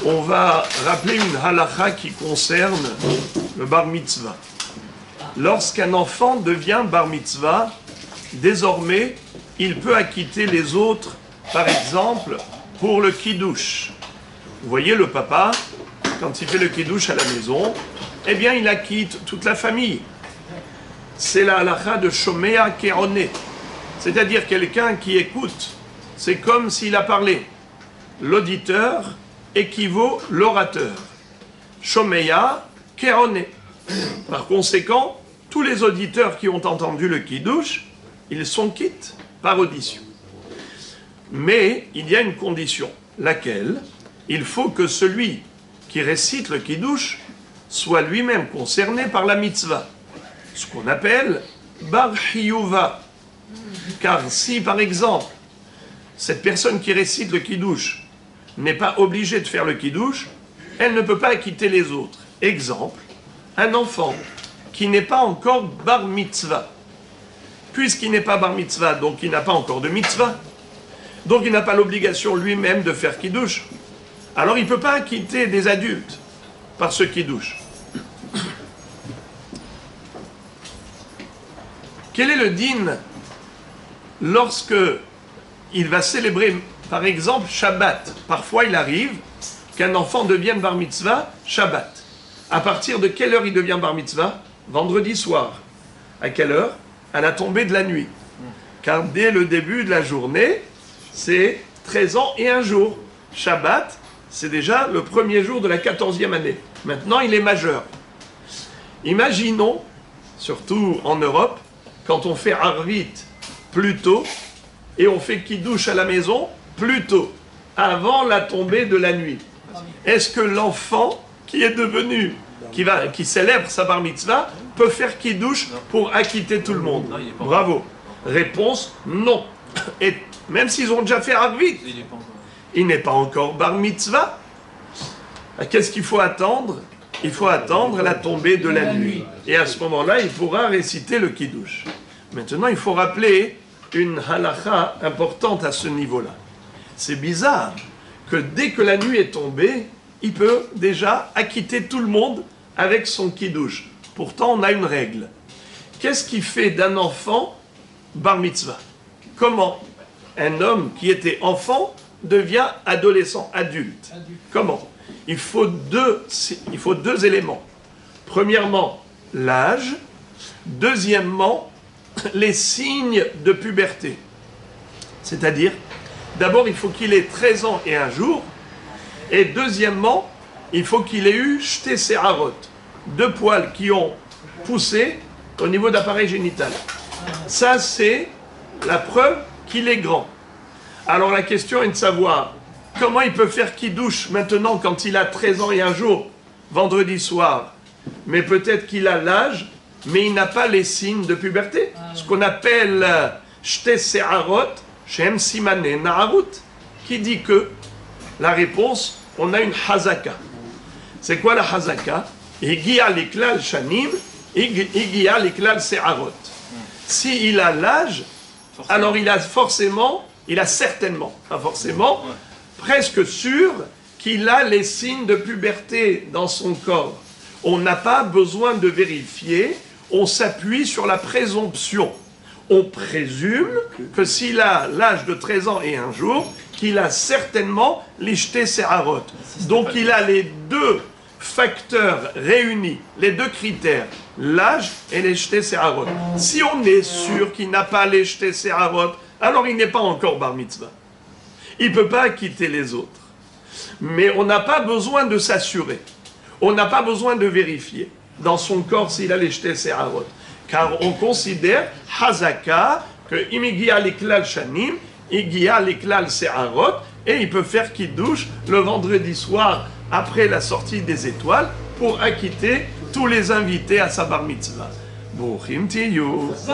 on va rappeler une halakha qui concerne le bar mitzvah. Lorsqu'un enfant devient bar mitzvah, désormais, il peut acquitter les autres, par exemple, pour le kiddush. Vous voyez, le papa, quand il fait le kiddush à la maison, eh bien, il acquitte toute la famille. C'est la halakha de Shomea Keroné, c'est-à-dire quelqu'un qui écoute. C'est comme s'il a parlé. L'auditeur équivaut l'orateur. Shomea Keroné. Par conséquent, tous les auditeurs qui ont entendu le kiddush, ils sont quittes par audition. Mais il y a une condition, laquelle il faut que celui qui récite le kiddush soit lui-même concerné par la mitzvah, ce qu'on appelle bar chiyuva. Car si, par exemple, cette personne qui récite le kiddush n'est pas obligée de faire le kiddush, elle ne peut pas acquitter les autres. Exemple, un enfant qui n'est pas encore bar mitzvah. Puisqu'il n'est pas bar mitzvah, donc il n'a pas encore de mitzvah, donc il n'a pas l'obligation lui-même de faire kiddush. Alors il ne peut pas acquitter des adultes par ce kiddush. Quel est le din lorsque il va célébrer, par exemple, Shabbat? Parfois il arrive qu'un enfant devienne bar mitzvah Shabbat. À partir de quelle heure il devient bar mitzvah? Vendredi soir. À quelle heure? À la tombée de la nuit. Car dès le début de la journée, c'est 13 ans et un jour. Shabbat, c'est déjà le premier jour de la 14e année. Maintenant, il est majeur. Imaginons, surtout en Europe, quand on fait Arvit plus tôt, et on fait Kiddush à la maison plus tôt, avant la tombée de la nuit. Est-ce que l'enfant qui est devenu, qui célèbre sa bar mitzvah, peut faire Kiddush pour acquitter tout le monde? Bravo. Réponse, non. Et même s'ils ont déjà fait Arvit, il n'est pas encore bar mitzvah. Qu'est-ce qu'il faut attendre? Il faut attendre la tombée de la nuit. Et à ce moment-là, il pourra réciter le Kiddush. Maintenant, il faut rappeler une halakha importante à ce niveau-là. C'est bizarre que dès que la nuit est tombée, il peut déjà acquitter tout le monde avec son Kiddush. Pourtant, on a une règle. Qu'est-ce qui fait d'un enfant bar mitzvah? Comment un homme qui était enfant devient adolescent, adulte? Comment? Il faut deux éléments. Premièrement, l'âge. Deuxièmement, les signes de puberté. C'est-à-dire, d'abord, il faut qu'il ait 13 ans et un jour. Et deuxièmement, il faut qu'il ait eu shté se'arot, 2 poils qui ont poussé au niveau de l'appareil génital. Ça, c'est la preuve qu'il est grand. Alors la question est de savoir comment il peut faire kiddush maintenant quand il a 13 ans et un jour, vendredi soir. Mais peut-être qu'il a l'âge, mais il n'a pas les signes de puberté. Ce qu'on appelle shté se'arot, shem simane na'arut, qui dit que la réponse, on a une hazaka. C'est quoi la hazaka? Igia liklal shanim, igia liklal se'arot. S'il a l'âge, alors il a certainement, pas forcément, presque sûr qu'il a les signes de puberté dans son corps. On n'a pas besoin de vérifier, on s'appuie sur la présomption. On présume que s'il a l'âge de 13 ans et un jour, qu'il a certainement l'ishté se'arot. Donc il a les deux facteurs réunis, les deux critères, l'âge et l'ishté se'arot. Si on est sûr qu'il n'a pas l'ishté se'arot, alors il n'est pas encore bar mitzvah. Il ne peut pas quitter les autres. Mais on n'a pas besoin de s'assurer. On n'a pas besoin de vérifier dans son corps s'il a l'ishté se'arot. Car on considère hazaka que imigia liklal shanim, igia liklal se'arot, et il peut faire kiddush le vendredi soir après la sortie des étoiles pour acquitter tous les invités à sa bar mitzvah. Brouchim tiyu.